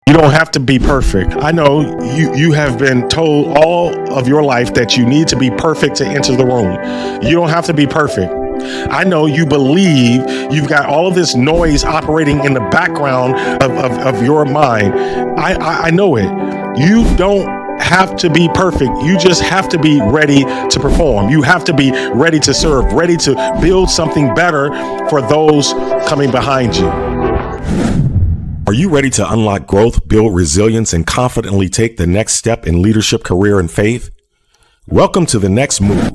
You don't have to be perfect. I know you have been told all of your life that you need to be perfect to enter the room. You don't have to be perfect. I know you believe you've got all of this noise operating in the background of your mind. I know it. You don't have to be perfect. You just have to be ready to perform. You have to be ready to serve, ready to build something better for those coming behind you. Are you ready to unlock growth, build resilience, and confidently take the next step in leadership, career, and faith? Welcome to The Next Move.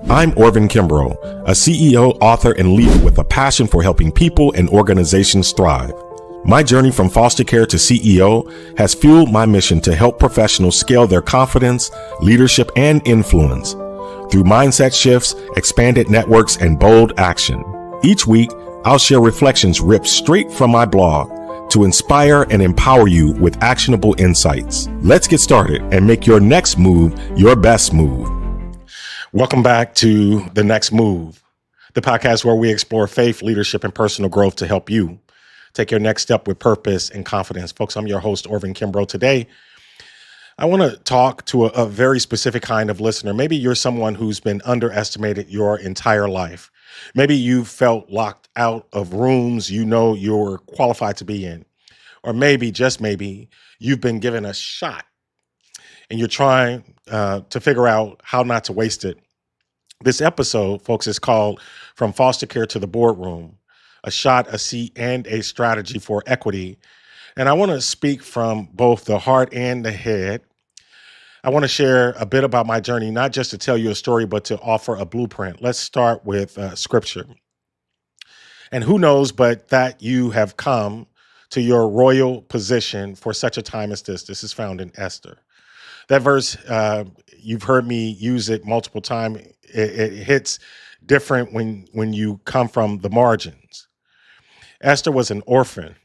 I'm Orvin Kimbrough, a CEO, author, and leader with a passion for helping people and organizations thrive. My journey from foster care to CEO has fueled my mission to help professionals scale their confidence, leadership, and influence through mindset shifts, expanded networks, and bold action. Each week, I'll share reflections ripped straight from my blog to inspire and empower you with actionable insights. Let's get started and make your next move your best move. Welcome back to The Next Move, the podcast where we explore faith, leadership, and personal growth to help you take your next step with purpose and confidence. Folks, I'm your host, Orvin Kimbrough. Today, I want to talk to a very specific kind of listener. Maybe you're someone who's been underestimated your entire life. Maybe you felt locked out of rooms you know you're qualified to be in. Or maybe, just maybe, you've been given a shot and you're trying to figure out how not to waste it. This episode, folks, is called From Foster Care to the Boardroom, a shot, a seat, and a strategy for equity. And I want to speak from both the heart and the head. I want to share a bit about my journey, not just to tell you a story, but to offer a blueprint. Let's start with scripture. And who knows but that you have come to your royal position for such a time as this. This is found in Esther. That verse, you've heard me use it multiple times. It hits different when you come from the margins. Esther was an orphan.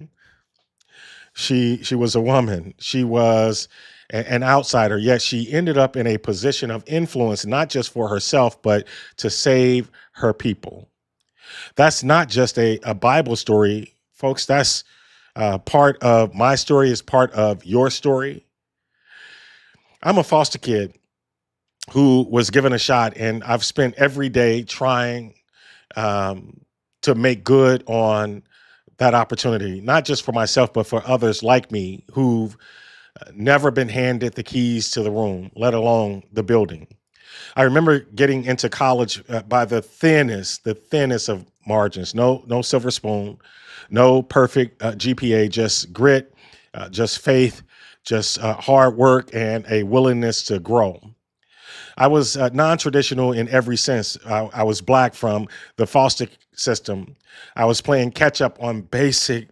She was a woman. She was an outsider, yet she ended up in a position of influence, not just for herself, but to save her people. That's not just a Bible story, folks. That's part of my story, is part of your story. I'm a foster kid who was given a shot, and I've spent every day trying to make good on that opportunity, not just for myself, but for others like me who've never been handed the keys to the room, let alone the building. I remember getting into college by the thinnest of margins. No silver spoon, no perfect GPA, just grit, just faith, just hard work, and a willingness to grow. I was non-traditional in every sense. I was Black from the foster system. I was playing catch up on basic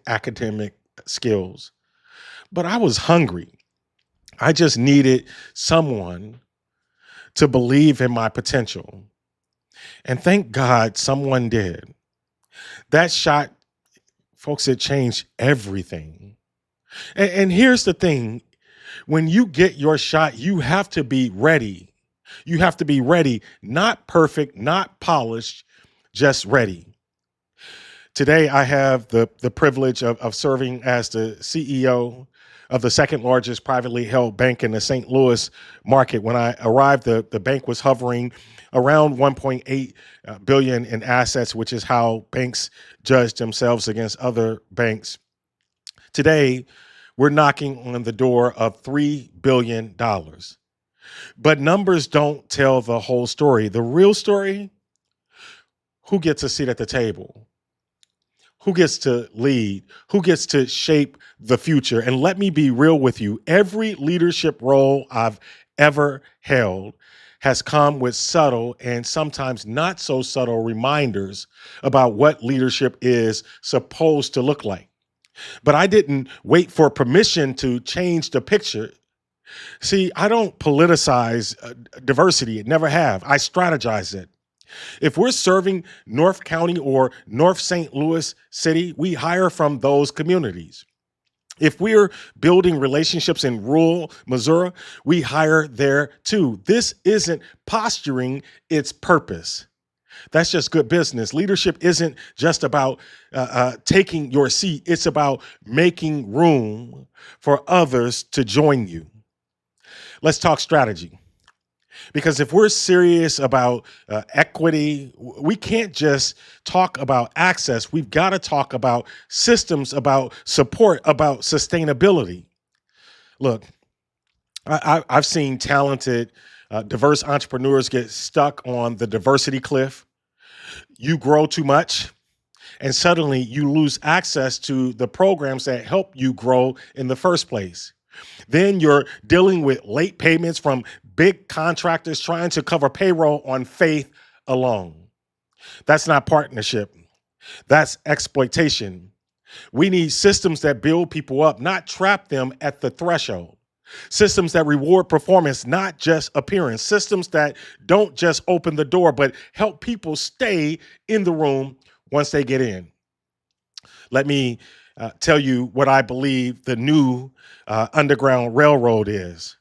academic skills. But I was hungry. I just needed someone to believe in my potential. And thank God someone did. That shot, folks, it changed everything. And here's the thing. When you get your shot, you have to be ready. You have to be ready, not perfect, not polished, just ready. Today, I have the privilege of serving as the CEO of the second largest privately held bank in the St. Louis market. When I arrived, the bank was hovering around 1.8 billion in assets, which is how banks judge themselves against other banks. Today, we're knocking on the door of $3 billion. But numbers don't tell the whole story. The real story, who gets a seat at the table? Who gets to lead? Who gets to shape the future? And let me be real with you. Every leadership role I've ever held has come with subtle and sometimes not so subtle reminders about what leadership is supposed to look like. But I didn't wait for permission to change the picture. See, I don't politicize diversity. It never have. I strategize it. If we're serving North County or North St. Louis City, we hire from those communities. If we're building relationships in rural Missouri, we hire there too. This isn't posturing, it's purpose. That's just good business. Leadership isn't just about taking your seat. It's about making room for others to join you. Let's talk strategy. Because if we're serious about equity, we can't just talk about access. We've got to talk about systems, about support, about sustainability. Look, I've seen talented, diverse entrepreneurs get stuck on the diversity cliff. You grow too much, and suddenly you lose access to the programs that help you grow in the first place. Then you're dealing with late payments from big contractors trying to cover payroll on faith alone. That's not partnership. That's exploitation. We need systems that build people up, not trap them at the threshold. Systems that reward performance, not just appearance. Systems that don't just open the door, but help people stay in the room once they get in. Let me tell you what I believe the new Underground Railroad is.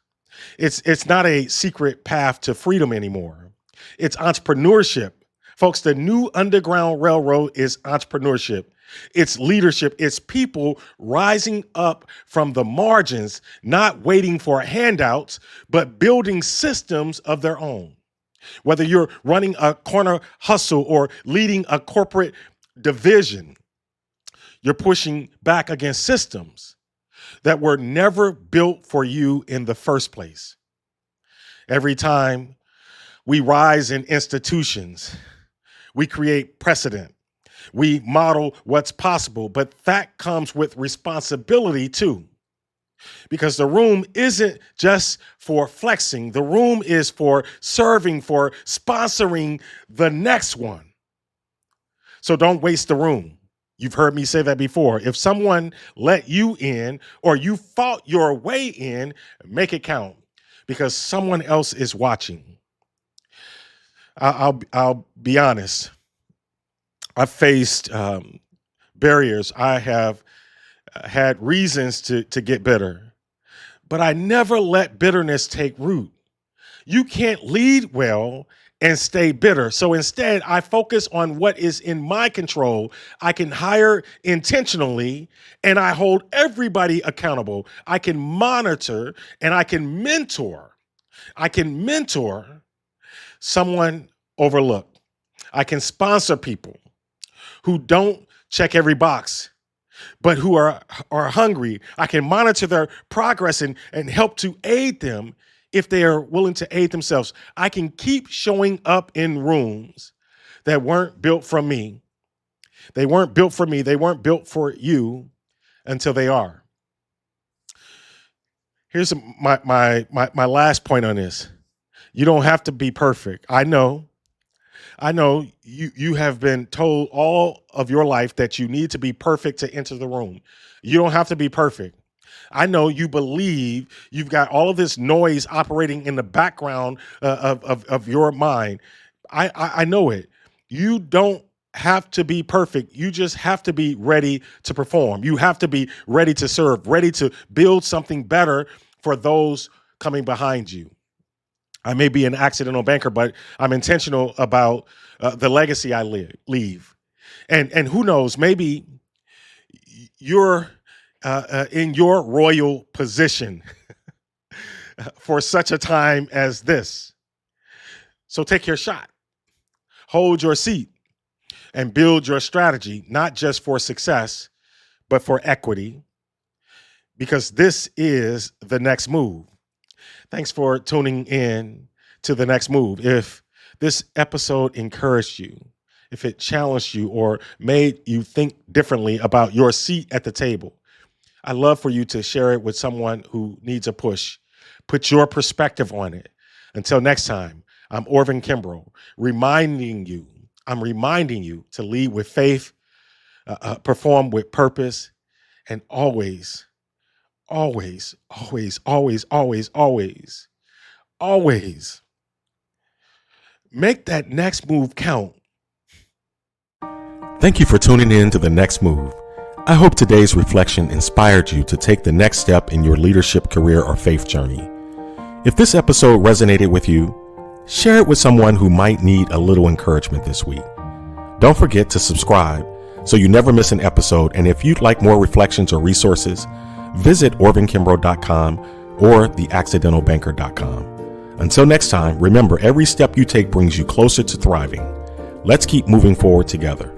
It's not a secret path to freedom anymore. It's entrepreneurship. Folks, the new Underground Railroad is entrepreneurship. It's leadership. It's people rising up from the margins, not waiting for handouts, but building systems of their own. Whether you're running a corner hustle or leading a corporate division, you're pushing back against systems that were never built for you in the first place. Every time we rise in institutions, we create precedent. We model what's possible, but that comes with responsibility too. Because the room isn't just for flexing. The room is for serving, for sponsoring the next one. So don't waste the room. You've heard me say that before. If someone let you in or you fought your way in, make it count because someone else is watching. I'll be honest. I've faced barriers. I have had reasons to get bitter, but I never let bitterness take root. You can't lead well and stay bitter. So instead, I focus on what is in my control. I can hire intentionally and I hold everybody accountable. I can monitor and I can mentor. I can mentor someone overlooked. I can sponsor people who don't check every box, but who are hungry. I can monitor their progress and help to aid them if they are willing to aid themselves. I can keep showing up in rooms that weren't built from me. They weren't built for me. They weren't built for you until they are. Here's my last point on this. You don't have to be perfect. I know you have been told all of your life that you need to be perfect to enter the room. You don't have to be perfect. I know you believe you've got all of this noise operating in the background of your mind. I know it. You don't have to be perfect. You just have to be ready to perform. You have to be ready to serve, ready to build something better for those coming behind you. I may be an accidental banker, but I'm intentional about the legacy I leave. And who knows, maybe you're in your royal position for such a time as this. So take your shot, hold your seat, and build your strategy, not just for success, but for equity, because this is the next move. Thanks for tuning in to The Next Move. If this episode encouraged you, if it challenged you or made you think differently about your seat at the table, I'd love for you to share it with someone who needs a push. Put your perspective on it. Until next time, I'm Orvin Kimbrough, reminding you to lead with faith, perform with purpose, and always make that next move count. Thank you for tuning in to The Next Move. I hope today's reflection inspired you to take the next step in your leadership, career, or faith journey. If this episode resonated with you, Share it with someone who might need a little encouragement this week. Don't forget to subscribe so you never miss an episode. And if you'd like more reflections or resources, visit orvinkimbrough.com or theaccidentalbanker.com. Until next time, remember, every step you take brings you closer to thriving. Let's keep moving forward together.